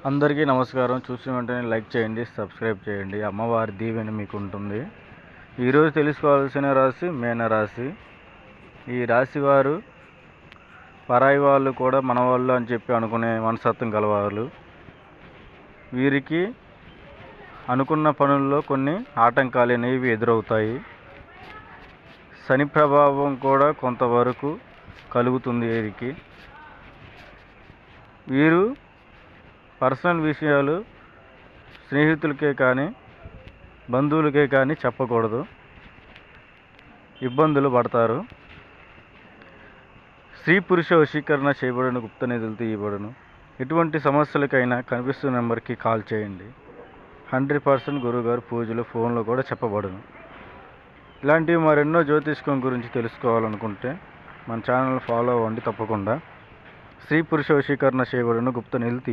అందరికీ నమస్కారం. చూసిన వెంటనే లైక్ చేయండి, సబ్స్క్రైబ్ చేయండి. అమ్మవారి దీవెన మీకు ఉంటుంది. ఈరోజు తెలుసుకోవాల్సిన రాశి మీనరాశి. ఈ రాశి వారు పరాయి వాళ్ళు కూడా మన వాళ్ళు అని చెప్పి అనుకునే మనస్తత్వం గలవాళ్ళు. వీరికి అనుకున్న పనుల్లో కొన్ని ఆటంకాలు అనేవి ఎదురవుతాయి. శని ప్రభావం కూడా కొంతవరకు కలుగుతుంది వీరికి. వీరు పర్సనల్ విషయాలు స్నేహితులకే కానీ బంధువులకే కానీ చెప్పకూడదు, ఇబ్బందులు పడతారు. స్త్రీ పురుష వశీకరణ చేయబడిన గుప్త నిధులు తీయబడును. ఎటువంటి సమస్యలకైనా కనిపిస్తున్న నెంబర్కి కాల్ చేయండి. 100% గురువుగారు పూజలు ఫోన్లో కూడా చెప్పబడును. ఇలాంటివి మరెన్నో జ్యోతిష్కం గురించి తెలుసుకోవాలనుకుంటే మన ఛానల్ ఫాలో అవ్వండి తప్పకుండా. స్త్రీ పురుష వశీకరణ చేయబడిన గుప్త నిధులు